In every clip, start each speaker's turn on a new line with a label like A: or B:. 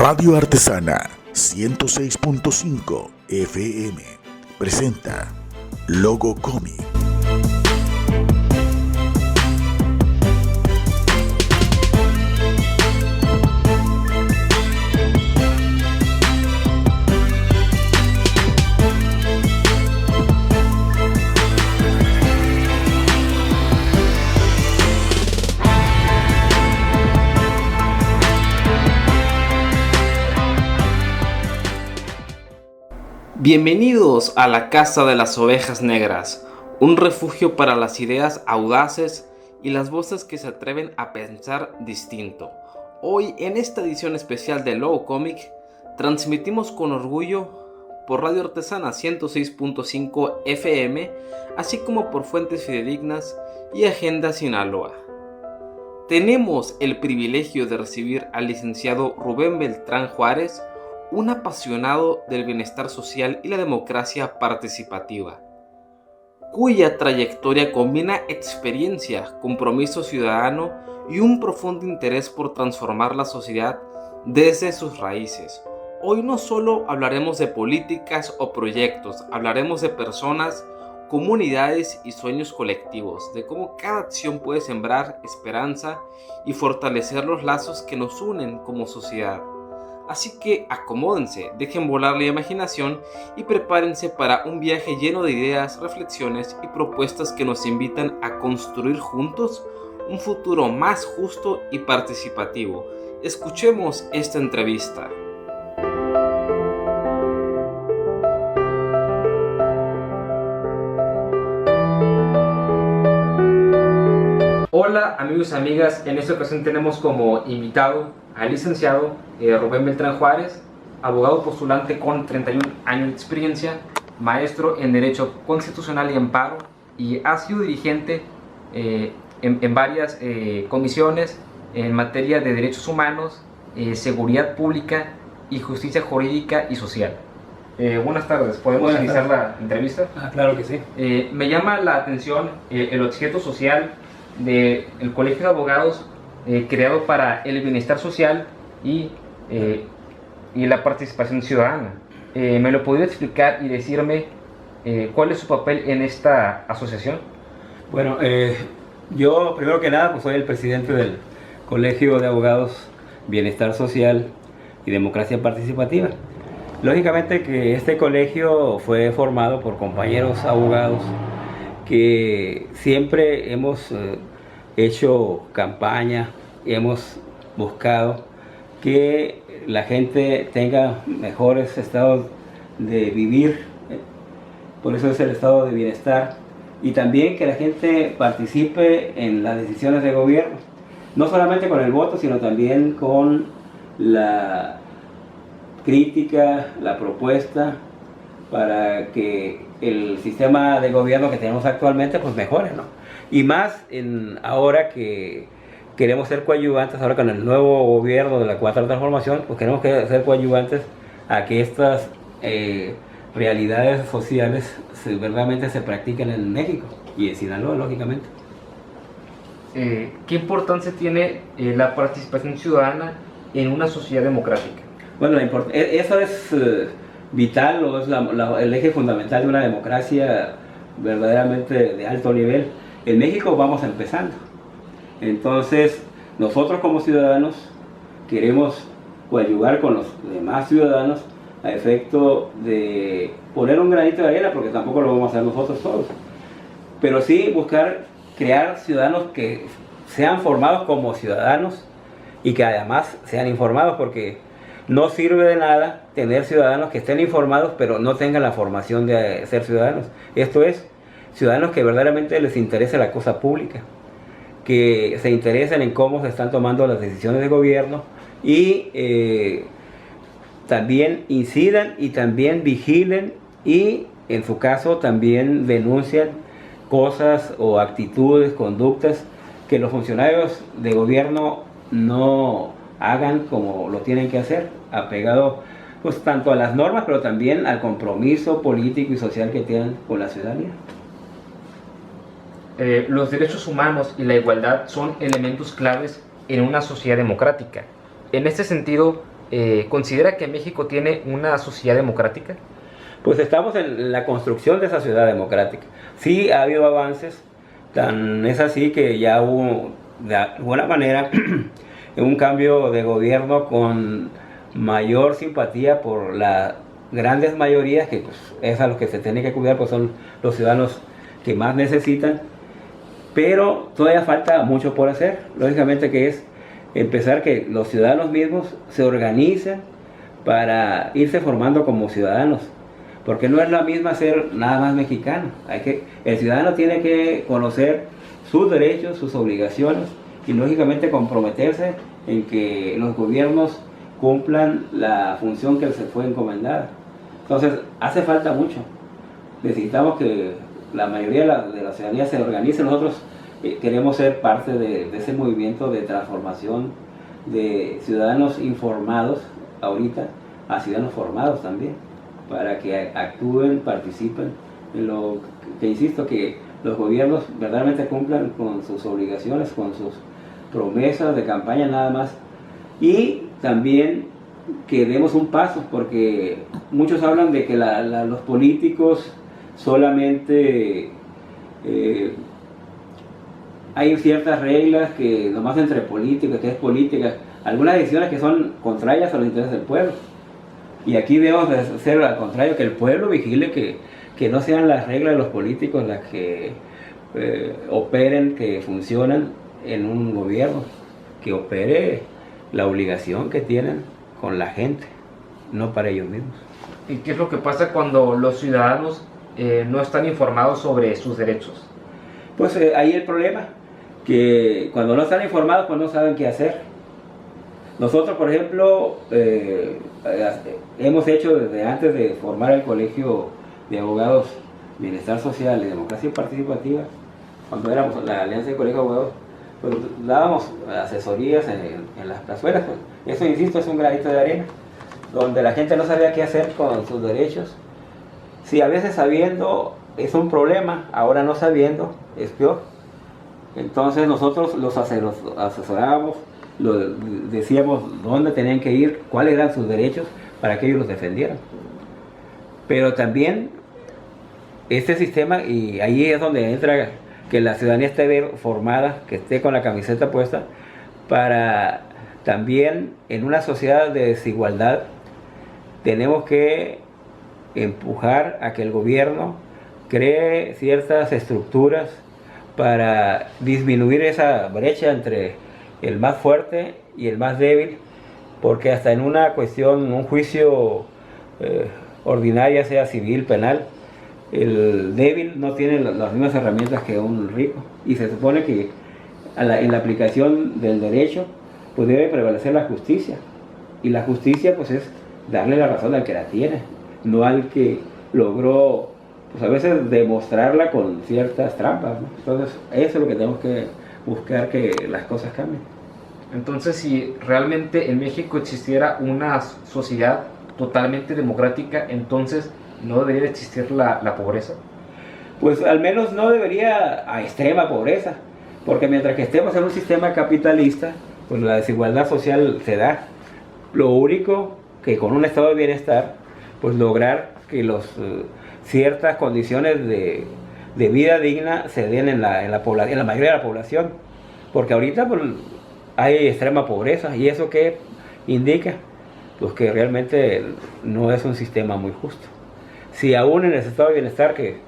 A: Radio Artesana 106.5 FM presenta Logo Cómic.
B: Bienvenidos a la Casa de las Ovejas Negras, un refugio para las ideas audaces y las voces que se atreven a pensar distinto. Hoy, en esta edición especial de Logo Cómic, transmitimos con orgullo por Radio Artesana 106.5 FM, así como por fuentes fidedignas y Agenda Sinaloa. Tenemos el privilegio de recibir al licenciado Rubén Beltrán Juárez, un apasionado del bienestar social y la democracia participativa, cuya trayectoria combina experiencia, compromiso ciudadano y un profundo interés por transformar la sociedad desde sus raíces. Hoy no solo hablaremos de políticas o proyectos, hablaremos de personas, comunidades y sueños colectivos, de cómo cada acción puede sembrar esperanza y fortalecer los lazos que nos unen como sociedad. Así que acomódense, dejen volar la imaginación y prepárense para un viaje lleno de ideas, reflexiones y propuestas que nos invitan a construir juntos un futuro más justo y participativo. Escuchemos esta entrevista. Hola amigos y amigas, en esta ocasión tenemos como invitado al licenciado Rubén Beltrán Juárez, abogado postulante con 31 años de experiencia, maestro en Derecho Constitucional y Amparo, y ha sido dirigente en varias comisiones en materia de derechos humanos, seguridad pública y justicia jurídica y social. Buenas tardes, ¿podemos iniciar la entrevista?
C: Claro que sí.
B: Me llama la atención el objeto social del Colegio de Abogados creado para el bienestar social y la participación ciudadana. ¿Me lo podría explicar y decirme cuál es su papel en esta asociación?
C: Bueno, yo primero que nada pues soy el presidente del Colegio de Abogados Bienestar Social y Democracia Participativa. Lógicamente que este colegio fue formado por compañeros abogados que siempre hemos hecho campaña, hemos buscado que la gente tenga mejores estados de vivir, por eso es el estado de bienestar, y también que la gente participe en las decisiones de gobierno, no solamente con el voto, sino también con la crítica, la propuesta, para que el sistema de gobierno que tenemos actualmente pues mejore, ¿no? Y más ahora que queremos ser coadyuvantes, ahora con el nuevo gobierno de la Cuarta Transformación, pues queremos ser coadyuvantes a que estas realidades sociales verdaderamente se practiquen en México y en Sinaloa, lógicamente.
B: ¿Qué importancia tiene la participación ciudadana en una sociedad democrática?
C: Bueno, eso es vital, o es el eje fundamental de una democracia verdaderamente de alto nivel. En México vamos empezando, entonces nosotros como ciudadanos queremos coadyuvar con los demás ciudadanos a efecto de poner un granito de arena, porque tampoco lo vamos a hacer nosotros todos, pero sí buscar crear ciudadanos que sean formados como ciudadanos y que además sean informados, porque no sirve de nada tener ciudadanos que estén informados pero no tengan la formación de ser ciudadanos. Esto es, ciudadanos que verdaderamente les interese la cosa pública, que se interesen en cómo se están tomando las decisiones de gobierno y también incidan y también vigilen y en su caso también denuncian cosas o actitudes, conductas que los funcionarios de gobierno no hagan como lo tienen que hacer, apegado pues tanto a las normas pero también al compromiso político y social que tienen con la ciudadanía.
B: Los derechos humanos y la igualdad son elementos claves en una sociedad democrática. En este sentido, ¿considera que México tiene una sociedad democrática?
C: Pues estamos en la construcción de esa ciudad democrática. Sí ha habido avances, tan es así que ya hubo de alguna manera un cambio de gobierno con mayor simpatía por las grandes mayorías, que pues, es a los que se tiene que cuidar, pues son los ciudadanos que más necesitan, pero todavía falta mucho por hacer. Lógicamente que es empezar que los ciudadanos mismos se organicen para irse formando como ciudadanos, porque no es la misma ser nada más mexicano. El ciudadano tiene que conocer sus derechos, sus obligaciones y lógicamente comprometerse en que los gobiernos cumplan la función que se fue encomendada. Entonces hace falta mucho. Necesitamos que la mayoría de la ciudadanía se organice. Nosotros queremos ser parte de ese movimiento de transformación de ciudadanos informados ahorita a ciudadanos formados también, para que actúen, participen en lo que insisto, que los gobiernos verdaderamente cumplan con sus obligaciones, con sus promesas de campaña nada más, y también que demos un paso, porque muchos hablan de que los políticos solamente hay ciertas reglas que nomás entre políticos, que es política, algunas decisiones que son contrarias a los intereses del pueblo. Y aquí debemos de hacer al contrario, que el pueblo vigile que no sean las reglas de los políticos las que operen, que funcionan en un gobierno, que opere la obligación que tienen con la gente, no para ellos mismos.
B: ¿Y qué es lo que pasa cuando los ciudadanos no están informados sobre sus derechos?
C: Pues ahí el problema, que cuando no están informados pues no saben qué hacer. Nosotros, por ejemplo, hemos hecho desde antes de formar el Colegio de Abogados, Bienestar Social y Democracia Participativa, cuando éramos la Alianza de Colegio de Abogados, pues dábamos asesorías en las plazuelas. Pues. Eso, insisto, es un granito de arena, donde la gente no sabía qué hacer con sus derechos. Si a veces sabiendo es un problema, ahora no sabiendo es peor. Entonces nosotros los asesorábamos, decíamos dónde tenían que ir, cuáles eran sus derechos para que ellos los defendieran. Pero también este sistema, y ahí es donde entra que la ciudadanía esté formada, que esté con la camiseta puesta, para también en una sociedad de desigualdad tenemos que empujar a que el gobierno cree ciertas estructuras para disminuir esa brecha entre el más fuerte y el más débil, porque hasta en una cuestión, un juicio ordinaria, sea civil, penal, el débil no tiene las mismas herramientas que un rico, y se supone que en la aplicación del derecho pues debe prevalecer la justicia, y la justicia pues es darle la razón al que la tiene, no al que logró pues a veces demostrarla con ciertas trampas, ¿no? Entonces eso es lo que tenemos que buscar, que las cosas cambien.
B: Entonces, si realmente en México existiera una sociedad totalmente democrática, entonces ¿no debería existir la pobreza?
C: Pues al menos no debería a extrema pobreza, porque mientras que estemos en un sistema capitalista, pues la desigualdad social se da. Lo único que con un estado de bienestar, pues lograr que ciertas condiciones de vida digna se den en la mayoría de la población, porque ahorita pues, hay extrema pobreza, y eso que indica pues que realmente no es un sistema muy justo. Si aún en el estado de bienestar, que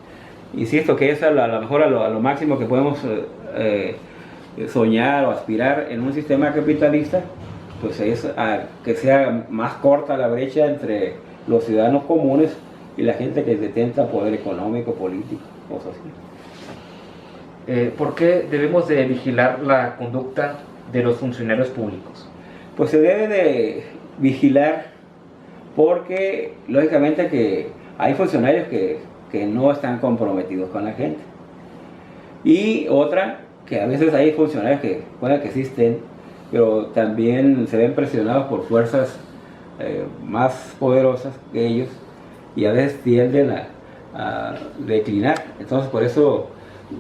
C: insisto que es a lo mejor a lo máximo que podemos soñar o aspirar en un sistema capitalista, pues es que sea más corta la brecha entre los ciudadanos comunes y la gente que detenta poder económico, político o social.
B: ¿Por qué debemos de vigilar la conducta de los funcionarios públicos?
C: Pues se debe de vigilar porque lógicamente que hay funcionarios que no están comprometidos con la gente, y otra, que a veces hay funcionarios que pueden que sí estén, pero también se ven presionados por fuerzas más poderosas que ellos, y a veces tienden a declinar. Entonces por eso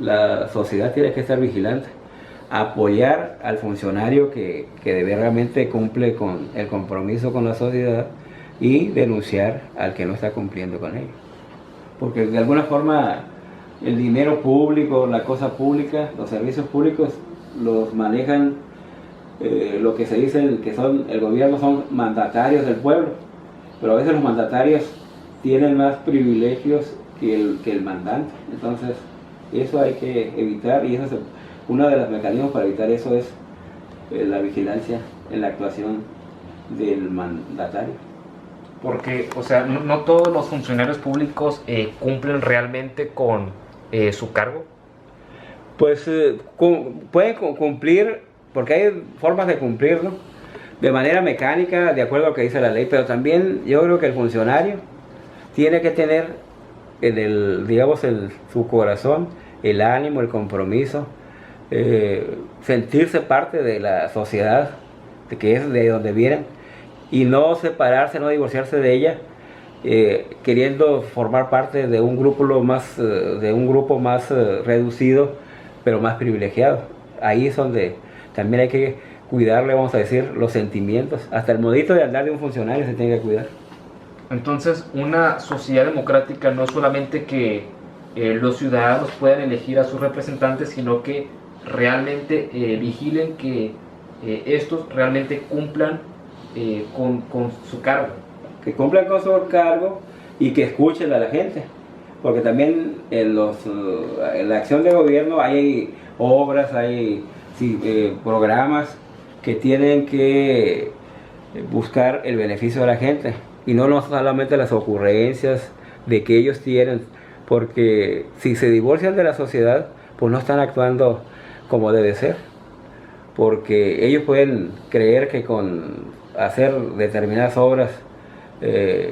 C: la sociedad tiene que estar vigilante. apoyar al funcionario que realmente cumple con el compromiso con la sociedad y denunciar al que no está cumpliendo con ello. Porque de alguna forma el dinero público, la cosa pública, los servicios públicos los manejan lo que se dice que son el gobierno, son mandatarios del pueblo, pero a veces los mandatarios tienen más privilegios que el mandante. Entonces eso hay que evitar, y eso es uno de los mecanismos para evitar eso, es la vigilancia en la actuación del mandatario.
B: Porque, o sea, no todos los funcionarios públicos cumplen realmente con su cargo.
C: Pues pueden cumplir, porque hay formas de cumplirlo de manera mecánica, de acuerdo a lo que dice la ley, pero también yo creo que el funcionario tiene que tener su corazón, el ánimo, el compromiso, sentirse parte de la sociedad, que es de donde vienen, y no separarse, no divorciarse de ella, queriendo formar parte de un grupo más reducido, pero más privilegiado. Ahí es donde también hay que cuidarle, vamos a decir, los sentimientos. Hasta el modito de andar de un funcionario se tiene que cuidar.
B: Entonces, una sociedad democrática no es solamente que los ciudadanos puedan elegir a sus representantes, sino que realmente vigilen que estos realmente cumplan con su cargo.
C: Que cumplan con su cargo y que escuchen a la gente. Porque también en la acción de gobierno hay obras, hay programas que tienen que buscar el beneficio de la gente. Y no solamente las ocurrencias de que ellos tienen, porque si se divorcian de la sociedad, pues no están actuando como debe ser, porque ellos pueden creer que con hacer determinadas obras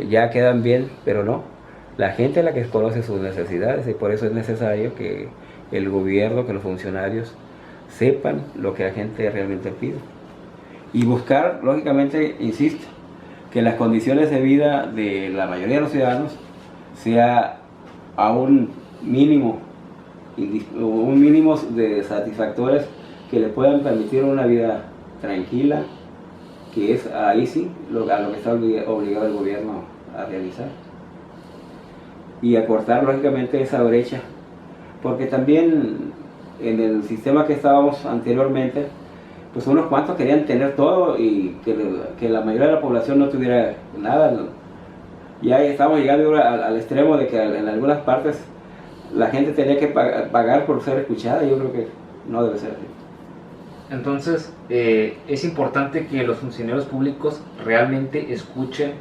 C: ya quedan bien, pero no. La gente es la que conoce sus necesidades, y por eso es necesario que el gobierno, que los funcionarios sepan lo que la gente realmente pide, y buscar, lógicamente, insisto, que las condiciones de vida de la mayoría de los ciudadanos sea a un mínimo de satisfactores que le puedan permitir una vida tranquila, que es ahí sí a lo que está obligado el gobierno a realizar, y acortar lógicamente esa brecha, porque también en el sistema que estábamos anteriormente, pues unos cuantos querían tener todo y que la mayoría de la población no tuviera nada. Ya estamos llegando al extremo de que en algunas partes la gente tenía que pagar por ser escuchada, y yo creo que no debe ser así.
B: Entonces, es importante que los funcionarios públicos realmente escuchen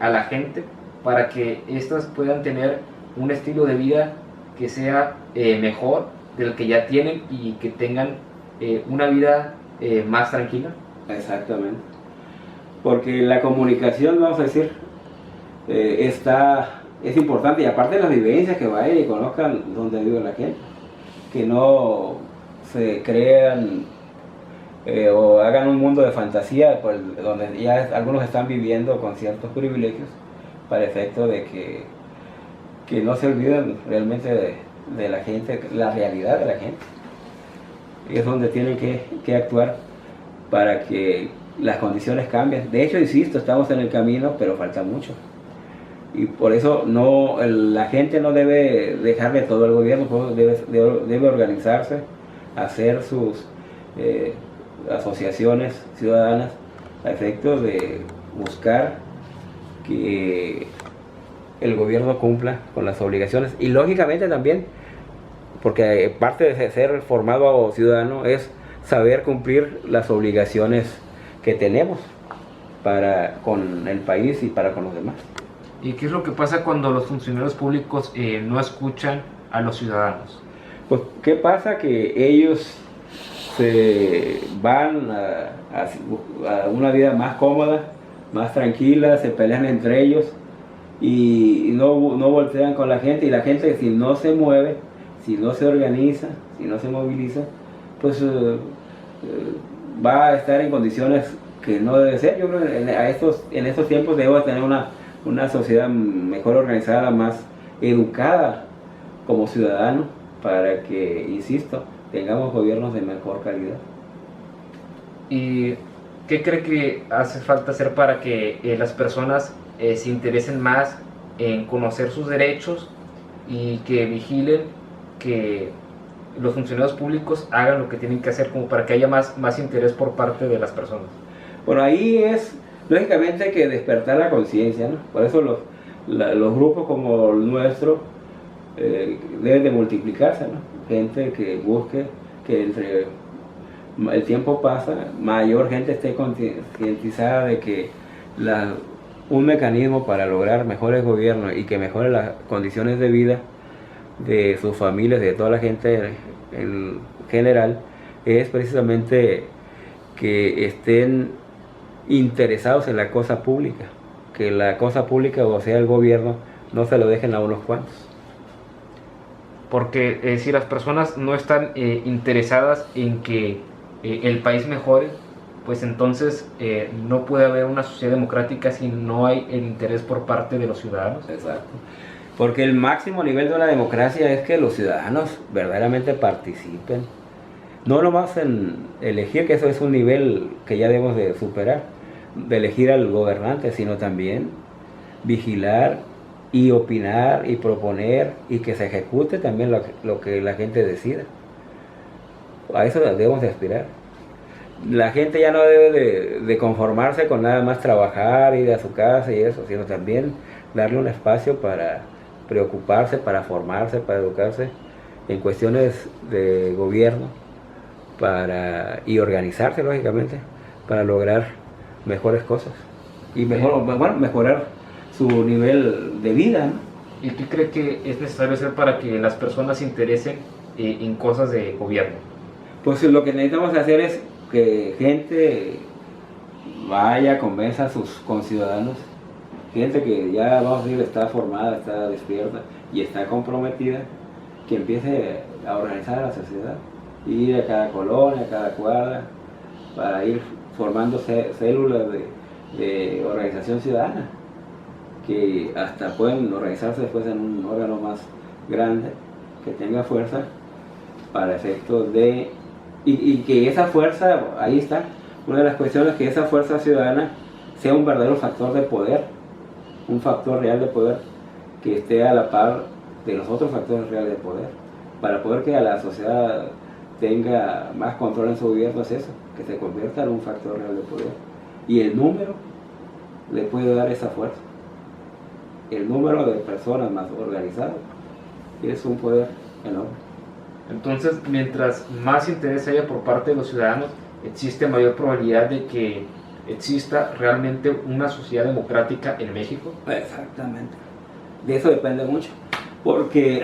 B: a la gente para que éstas puedan tener un estilo de vida que sea mejor del que ya tienen, y que tengan una vida más tranquila.
C: Exactamente. Porque la comunicación, vamos a decir, es importante, y aparte de las vivencias, que vayan y conozcan dónde vive la gente, que no se crean o hagan un mundo de fantasía donde ya algunos están viviendo con ciertos privilegios, para efecto de que no se olviden realmente de la gente, la realidad de la gente. Y es donde tienen que actuar para que las condiciones cambien. De hecho, insisto, estamos en el camino, pero falta mucho. Y por eso la gente no debe dejarle todo al gobierno, debe organizarse, hacer sus asociaciones ciudadanas a efectos de buscar que el gobierno cumpla con las obligaciones. Y lógicamente también, porque parte de ser formado ciudadano es saber cumplir las obligaciones que tenemos con el país y para con los demás.
B: ¿Y qué es lo que pasa cuando los funcionarios públicos no escuchan a los ciudadanos?
C: Pues, ¿qué pasa? Que ellos se van a una vida más cómoda, más tranquila, se pelean entre ellos y no voltean con la gente, y la gente, si no se mueve, si no se organiza, si no se moviliza, pues va a estar en condiciones que no debe ser. Yo creo que en estos tiempos debemos tener una sociedad mejor organizada, más educada como ciudadano, para que, insisto, tengamos gobiernos de mejor calidad.
B: ¿Y qué cree que hace falta hacer para que las personas se interesen más en conocer sus derechos y que vigilen que los funcionarios públicos hagan lo que tienen que hacer, como para que haya más interés por parte de las personas?
C: Bueno, ahí es lógicamente que despertar la conciencia, ¿no? Por eso los grupos como el nuestro deben de multiplicarse, ¿no? Gente que busque que entre el tiempo pasa, mayor gente esté concientizada de que un mecanismo para lograr mejores gobiernos y que mejore las condiciones de vida de sus familias, de toda la gente en general, es precisamente que estén interesados en la cosa pública, que la cosa pública, o sea el gobierno, no se lo dejen a unos cuantos.
B: Porque si las personas no están interesadas en que el país mejore, pues entonces no puede haber una sociedad democrática si no hay el interés por parte de los ciudadanos.
C: Exacto. Porque el máximo nivel de una democracia es que los ciudadanos verdaderamente participen. No nomás en elegir, que eso es un nivel que ya debemos de superar, de elegir al gobernante, sino también vigilar y opinar y proponer y que se ejecute también lo que la gente decida. A eso debemos de aspirar. La gente ya no debe de conformarse con nada más trabajar, ir a su casa y eso, sino también darle un espacio para preocuparse, para formarse, para educarse en cuestiones de gobierno y organizarse lógicamente para lograr mejores cosas y mejorar su nivel de vida, ¿no?
B: ¿Y qué cree que es necesario hacer para que las personas se interesen en cosas de gobierno?
C: Pues lo que necesitamos hacer es que gente vaya, convenza a sus conciudadanos, gente que ya, vamos a decir, está formada, está despierta y está comprometida, que empiece a organizar a la sociedad, ir a cada colonia, a cada cuadra, para ir formando células de organización ciudadana, que hasta pueden organizarse después en un órgano más grande, que tenga fuerza para efectos de... Y que esa fuerza, ahí está, una de las cuestiones, que esa fuerza ciudadana sea un verdadero factor de poder, un factor real de poder que esté a la par de los otros factores reales de poder, para poder que la sociedad tenga más control en su gobierno. Es eso, que se convierta en un factor real de poder. Y el número le puede dar esa fuerza. El número de personas más organizadas es un poder enorme.
B: Entonces, mientras más interés haya por parte de los ciudadanos, existe mayor probabilidad de que exista realmente una sociedad democrática en México.
C: Exactamente. De eso depende mucho. Porque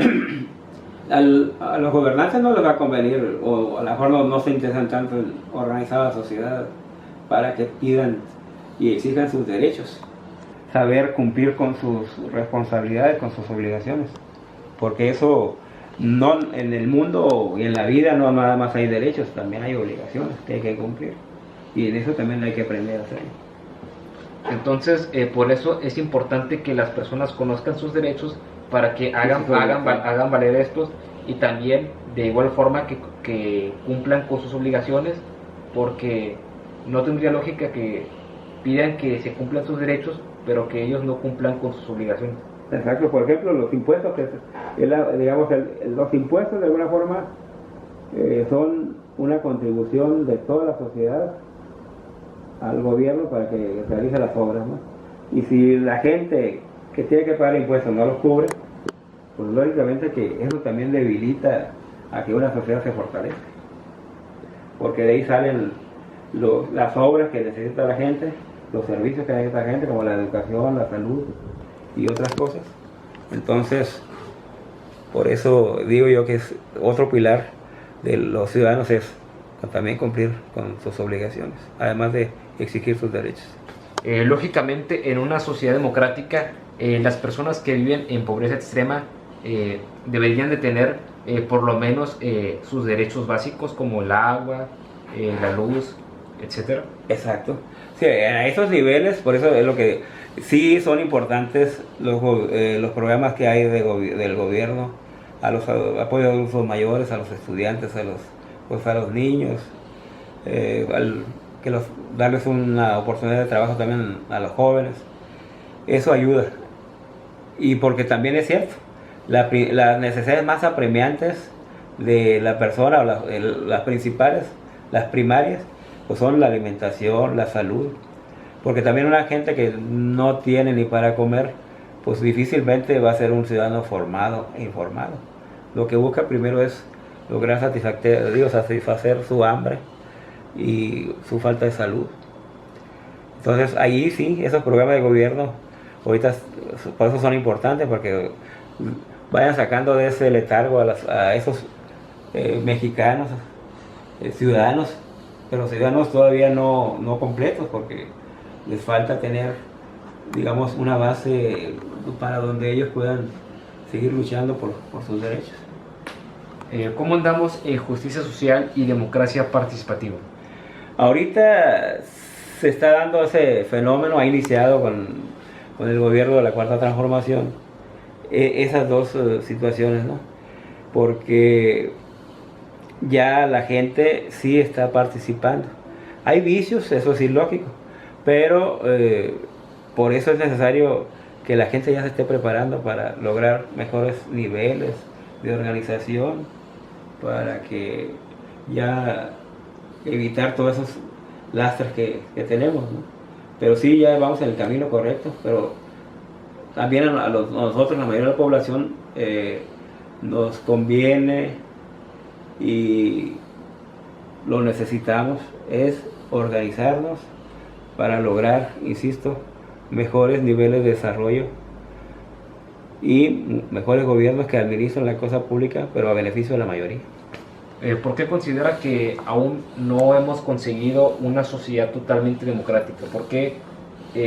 C: a los gobernantes no les va a convenir, o a lo mejor no se interesan tanto en organizar la sociedad para que pidan y exijan sus derechos. Saber cumplir con sus responsabilidades, con sus obligaciones. Porque eso... No, en el mundo y en la vida no nada más hay derechos, también hay obligaciones que hay que cumplir. Y en eso también hay que aprender a hacer.
B: Entonces, por eso es importante que las personas conozcan sus derechos para que hagan valer estos, y también de igual forma que cumplan con sus obligaciones, porque no tendría lógica que pidan que se cumplan sus derechos, pero que ellos no cumplan con sus obligaciones.
C: Exacto, por ejemplo, los impuestos, los impuestos de alguna forma son una contribución de toda la sociedad al gobierno para que realice las obras, ¿no? Y si la gente que tiene que pagar impuestos no los cubre, pues lógicamente que eso también debilita a que una sociedad se fortalezca, porque de ahí salen las obras que necesita la gente, los servicios que necesita la gente, como la educación, la salud y otras cosas. Entonces, por eso digo yo que es otro pilar de los ciudadanos, es también cumplir con sus obligaciones, además de exigir sus derechos.
B: Lógicamente, en una sociedad democrática, las personas que viven en pobreza extrema deberían de tener por lo menos sus derechos básicos, como el agua, la luz, etc.
C: Exacto. Sí, a esos niveles, por eso es lo que sí son importantes los programas que hay del gobierno, a los apoyos a los mayores, a los estudiantes, a los pues a los niños, darles una oportunidad de trabajo también a los jóvenes. Eso ayuda. Y porque también es cierto, las necesidades más apremiantes de la persona, o las principales, las primarias, pues son la alimentación, la salud. Porque también una gente que no tiene ni para comer, pues difícilmente va a ser un ciudadano formado e informado. Lo que busca primero es lograr satisfacer su hambre y su falta de salud. Entonces ahí sí, esos programas de gobierno ahorita por eso son importantes, porque vayan sacando de ese letargo a esos mexicanos, ciudadanos, pero ciudadanos todavía no completos, porque les falta tener, digamos, una base para donde ellos puedan seguir luchando por sus derechos.
B: ¿Cómo andamos en justicia social y democracia participativa?
C: Ahorita se está dando ese fenómeno, ha iniciado con el gobierno de la Cuarta Transformación, esas dos situaciones, ¿no? Porque ya la gente sí está participando. Hay vicios, eso sí es lógico, pero por eso es necesario que la gente ya se esté preparando para lograr mejores niveles de organización, para que ya evitar todos esos lastres que tenemos, ¿no? Pero sí, ya vamos en el camino correcto, pero también a nosotros, la mayoría de la población, nos conviene y lo necesitamos, es organizarnos para lograr, insisto, mejores niveles de desarrollo y mejores gobiernos que administran la cosa pública, pero a beneficio de la mayoría.
B: ¿Por qué considera que aún no hemos conseguido una sociedad totalmente democrática? ¿Por qué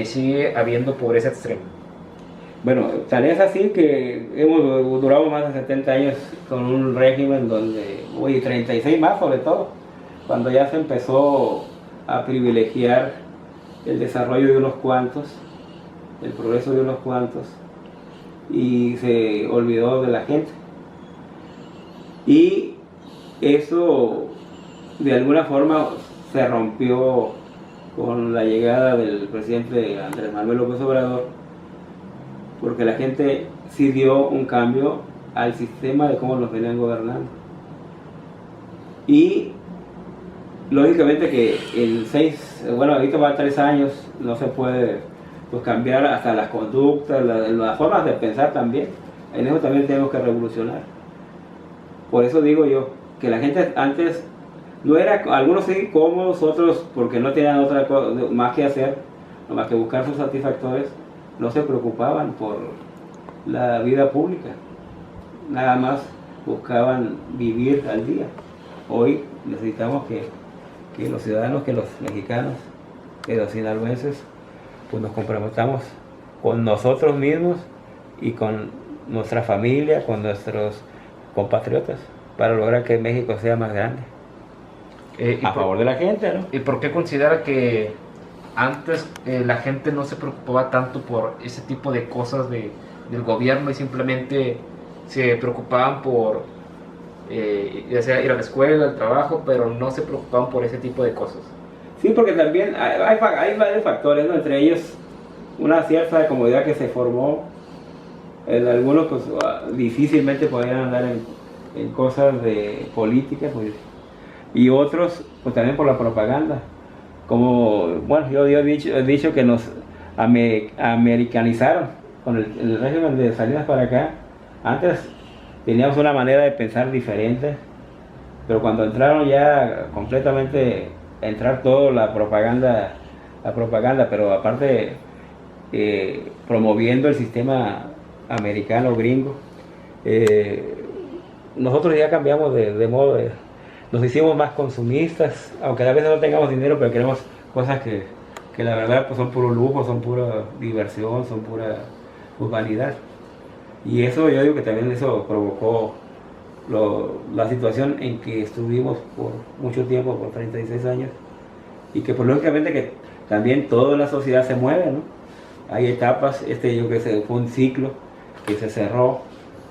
B: sigue habiendo pobreza extrema?
C: Bueno, tal es así que hemos durado más de 70 años con un régimen donde, 36 más sobre todo, cuando ya se empezó a privilegiar el desarrollo de unos cuantos, el progreso de unos cuantos, y se olvidó de la gente. Y eso de alguna forma se rompió con la llegada del presidente Andrés Manuel López Obrador, porque la gente sí dio un cambio al sistema de cómo nos venían gobernando. Y lógicamente que ahorita va 3 años, no se puede pues cambiar hasta las conductas, las formas de pensar también. En eso también tenemos que revolucionar. Por eso digo yo, que la gente antes no era, algunos sí cómodos, otros porque no tenían otra cosa más que hacer, más que buscar sus satisfactores, no se preocupaban por la vida pública, nada más buscaban vivir al día. Hoy necesitamos que los ciudadanos, que los mexicanos, que los sinaloenses, pues nos comprometamos con nosotros mismos y con nuestra familia, con nuestros compatriotas, para lograr que México sea más grande. A favor de la gente, ¿no?
B: ¿Y por qué considera que antes la gente no se preocupaba tanto por ese tipo de cosas del gobierno y simplemente se preocupaban por ya sea ir a la escuela, al trabajo, pero no se preocupaban por ese tipo de cosas?
C: Sí, porque también hay varios factores, ¿no? Entre ellos una cierta comodidad que se formó. Algunos pues difícilmente podían andar en cosas de política, pues, y otros pues también por la propaganda. Como, bueno, yo he dicho que nos americanizaron con el régimen de Salinas para acá. Antes teníamos una manera de pensar diferente, pero cuando entraron ya completamente, entrar todo la propaganda, pero aparte promoviendo el sistema americano, gringo, nosotros ya cambiamos de modo, nos hicimos más consumistas, aunque a veces no tengamos dinero, pero queremos cosas que la verdad pues son puro lujo, son pura diversión, son pura vanidad. Y eso, yo digo que también eso provocó la situación en que estuvimos por mucho tiempo, por 36 años, y que pues lógicamente que también toda la sociedad se mueve, ¿no? Hay etapas, yo creo que fue un ciclo que se cerró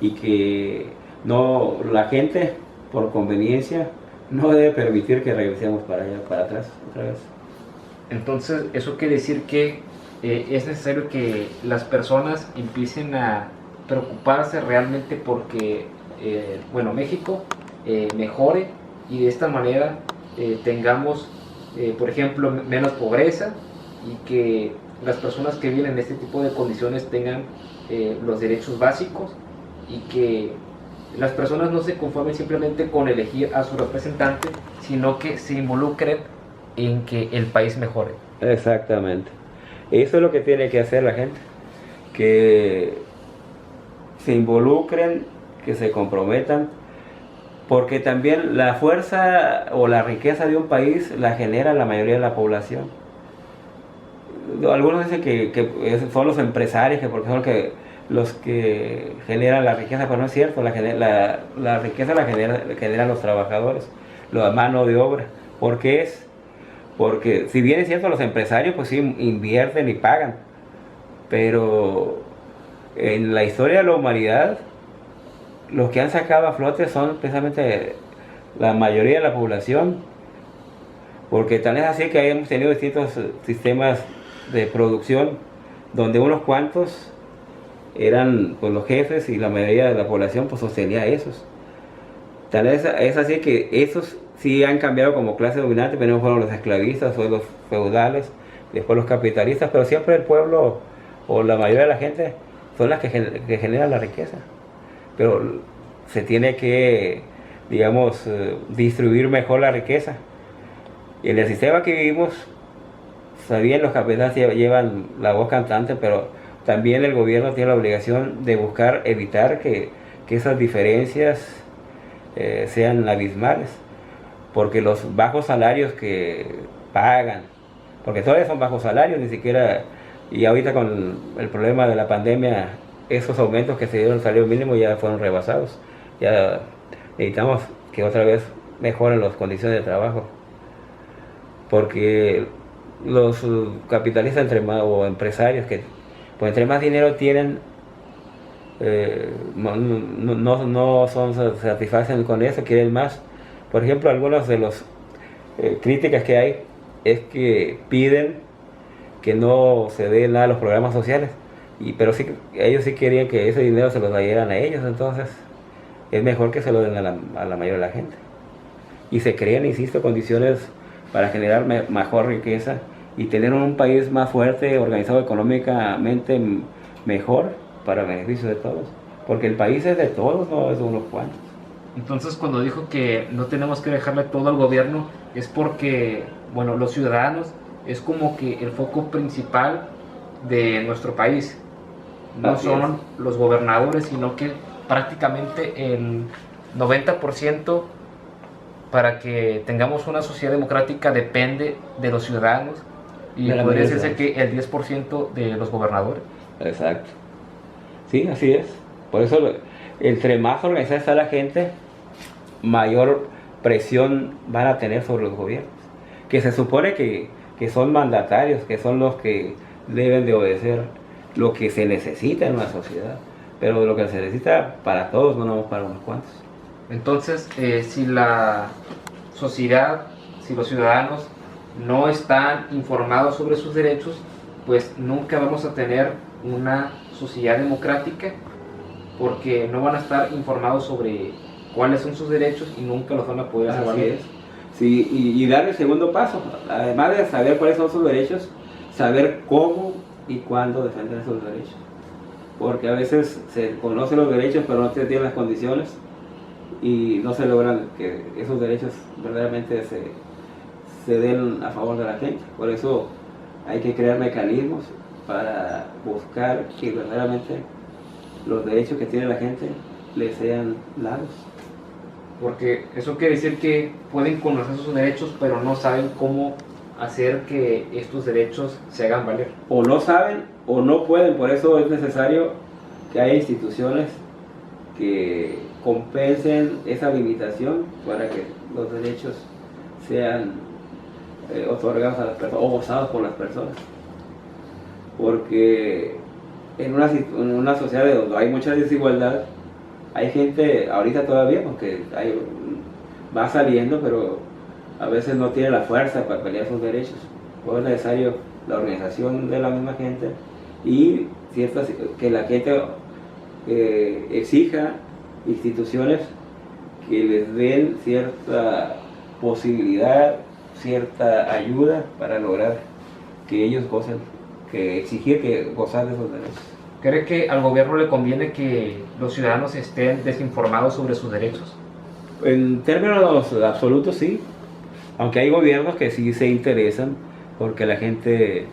C: y que no, la gente por conveniencia no debe permitir que regresemos para allá, para atrás, otra vez.
B: Entonces, eso quiere decir que es necesario que las personas empiecen a preocuparse realmente porque, bueno, México mejore y de esta manera tengamos, por ejemplo, menos pobreza y que las personas que viven en este tipo de condiciones tengan los derechos básicos y que las personas no se conformen simplemente con elegir a su representante, sino que se involucren en que el país mejore.
C: Exactamente. Eso es lo que tiene que hacer la gente, que se involucren, que se comprometan, porque también la fuerza o la riqueza de un país la genera la mayoría de la población. Algunos dicen que son los empresarios, que porque son los que generan la riqueza, pero no es cierto, la riqueza la generan los trabajadores, la mano de obra. ¿Por qué es? Porque si bien es cierto, los empresarios pues sí invierten y pagan, pero en la historia de la humanidad los que han sacado a flote son precisamente la mayoría de la población, porque tal es así que hemos tenido distintos sistemas de producción donde unos cuantos eran pues los jefes y la mayoría de la población pues sostenía a esos. Tal es así que esos sí han cambiado como clase dominante. Primero fueron los esclavistas, después los feudales, después los capitalistas, pero siempre el pueblo o la mayoría de la gente son las que generan la riqueza. Pero se tiene que, digamos, distribuir mejor la riqueza. Y en el sistema que vivimos, sabían los capitalistas llevan la voz cantante, pero también el gobierno tiene la obligación de buscar evitar que esas diferencias sean abismales, porque los bajos salarios que pagan, porque todavía son bajos salarios, ni siquiera, y ahorita con el problema de la pandemia, esos aumentos que se dieron al salario mínimo ya fueron rebasados. Ya necesitamos que otra vez mejoren las condiciones de trabajo, porque los capitalistas o empresarios que pues entre más dinero tienen, no se satisfacen con eso, quieren más. Por ejemplo, algunas de las críticas que hay es que piden que no se den nada a los programas sociales, pero sí, ellos sí querían que ese dinero se los dieran a ellos, entonces es mejor que se lo den a la mayoría de la gente. Y se crean, insisto, condiciones para generar mejor riqueza y tener un país más fuerte, organizado económicamente mejor, para beneficio de todos, porque el país es de todos, no es de unos cuantos.
B: Entonces, cuando dijo que no tenemos que dejarle todo al gobierno, es porque, bueno, los ciudadanos es como que el foco principal de nuestro país. No son los gobernadores, sino que prácticamente el 90% para que tengamos una sociedad democrática depende de los ciudadanos, y podría decirse que el 10% de los gobernadores.
C: Exacto. Sí, así es. Por eso, entre más organizada está la gente, mayor presión van a tener sobre los gobiernos, que se supone que son mandatarios, que son los que deben de obedecer lo que se necesita en una sociedad, pero lo que se necesita para todos, no para unos cuantos.
B: Entonces, si la sociedad, si los ciudadanos no están informados sobre sus derechos, pues nunca vamos a tener una sociedad democrática, porque no van a estar informados sobre cuáles son sus derechos y nunca los van a poder hacer valer.
C: Sí, y dar el segundo paso, además de saber cuáles son sus derechos, saber cómo y cuándo defender esos derechos, porque a veces se conocen los derechos pero no se tienen las condiciones y no se logran que esos derechos verdaderamente se den a favor de la gente. Por eso hay que crear mecanismos para buscar que verdaderamente los derechos que tiene la gente les sean dados.
B: Porque eso quiere decir que pueden conocer sus derechos, pero no saben cómo hacer que estos derechos se hagan valer.
C: O no saben o no pueden, por eso es necesario que haya instituciones que compensen esa limitación para que los derechos sean otorgados a las personas o gozados por las personas. Porque en una sociedad donde hay mucha desigualdad, hay gente, ahorita todavía, porque hay va saliendo, pero a veces no tiene la fuerza para pelear sus derechos. Pues es necesario la organización de la misma gente y que la gente exija instituciones que les den cierta posibilidad, cierta ayuda para lograr que ellos gocen, que exigir que gozar de esos derechos.
D: ¿Cree que al gobierno le conviene que los ciudadanos estén desinformados sobre sus derechos?
C: En términos absolutos sí, aunque hay gobiernos que sí se interesan porque la gente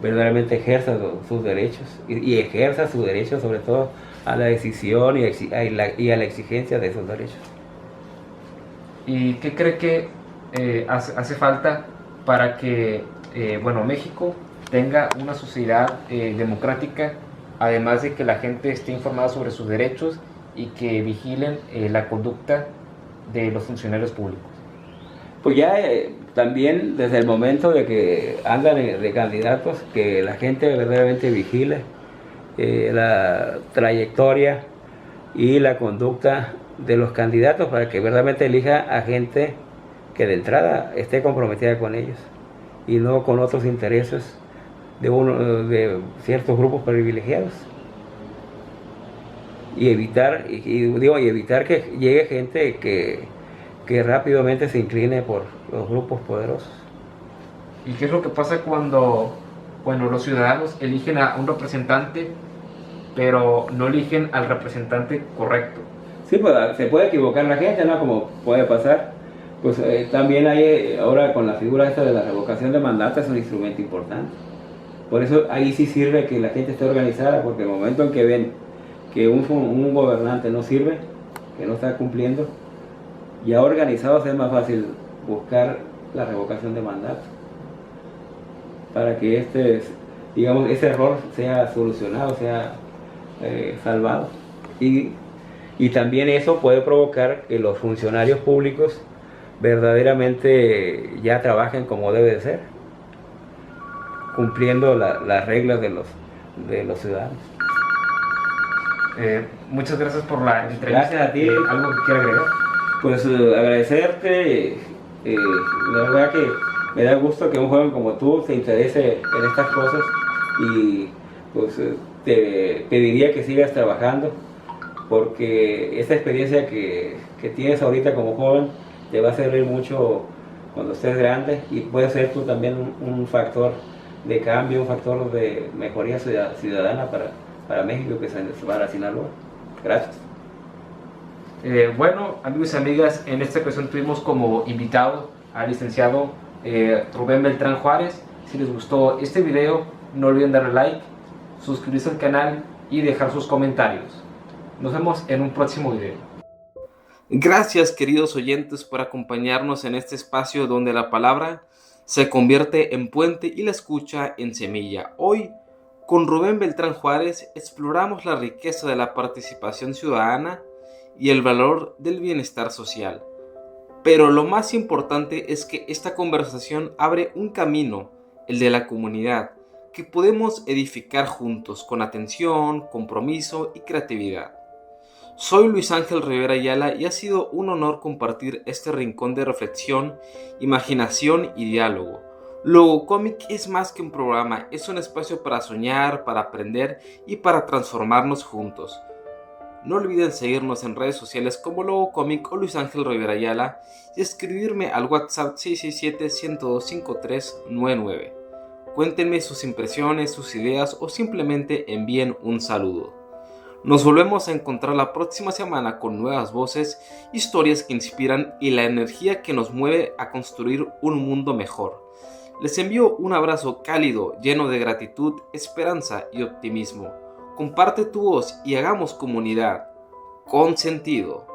C: verdaderamente ejerza sus derechos y ejerza su derecho sobre todo a la decisión y a la exigencia de esos derechos.
D: ¿Y qué cree que hace falta para que México tenga una sociedad democrática, además de que la gente esté informada sobre sus derechos y que vigilen la conducta de los funcionarios públicos?
C: Pues ya también desde el momento de que andan de candidatos, que la gente verdaderamente vigile la trayectoria y la conducta de los candidatos para que verdaderamente elija a gente que de entrada esté comprometida con ellos y no con otros intereses de ciertos grupos privilegiados. Y evitar que llegue gente que rápidamente se incline por los grupos poderosos.
D: ¿Y qué es lo que pasa cuando los ciudadanos eligen a un representante, pero no eligen al representante correcto?
C: Sí, pues se puede equivocar la gente, ¿no? Como puede pasar. Pues también hay, ahora con la figura esta de la revocación de mandato, es un instrumento importante. Por eso ahí sí sirve que la gente esté organizada, porque el momento en que ven que un gobernante no sirve, que no está cumpliendo, ya organizados es más fácil buscar la revocación de mandato para que ese error sea solucionado, sea salvado. Y también eso puede provocar que los funcionarios públicos verdaderamente ya trabajen como debe de ser, cumpliendo las reglas de los ciudadanos.
D: Muchas gracias por la entrevista.
C: Gracias a ti.
D: ¿Algo que quiera agregar?
C: Pues agradecerte, la verdad que me da gusto que un joven como tú se interese en estas cosas y pues te pediría que sigas trabajando porque esta experiencia que tienes ahorita como joven te va a servir mucho cuando estés grande y puedes ser tú también un factor de cambio, un factor de mejoría ciudadana para México, para Sinaloa. Gracias.
D: Amigos y amigas, en esta ocasión tuvimos como invitado al licenciado Rubén Beltrán Juárez. Si les gustó este video, no olviden darle like, suscribirse al canal y dejar sus comentarios. Nos vemos en un próximo video.
B: Gracias, queridos oyentes, por acompañarnos en este espacio donde la palabra se convierte en puente y la escucha en semilla. Hoy, con Rubén Beltrán Juárez, exploramos la riqueza de la participación ciudadana y el valor del bienestar social. Pero lo más importante es que esta conversación abre un camino, el de la comunidad, que podemos edificar juntos con atención, compromiso y creatividad. Soy Luis Ángel Rivera Ayala y ha sido un honor compartir este rincón de reflexión, imaginación y diálogo. Logocomic es más que un programa, es un espacio para soñar, para aprender y para transformarnos juntos. No olviden seguirnos en redes sociales como Logocomic o Luis Ángel Rivera Ayala y escribirme al WhatsApp 667-102-5399. Cuéntenme sus impresiones, sus ideas o simplemente envíen un saludo. Nos volvemos a encontrar la próxima semana con nuevas voces, historias que inspiran y la energía que nos mueve a construir un mundo mejor. Les envío un abrazo cálido, lleno de gratitud, esperanza y optimismo. Comparte tu voz y hagamos comunidad con sentido.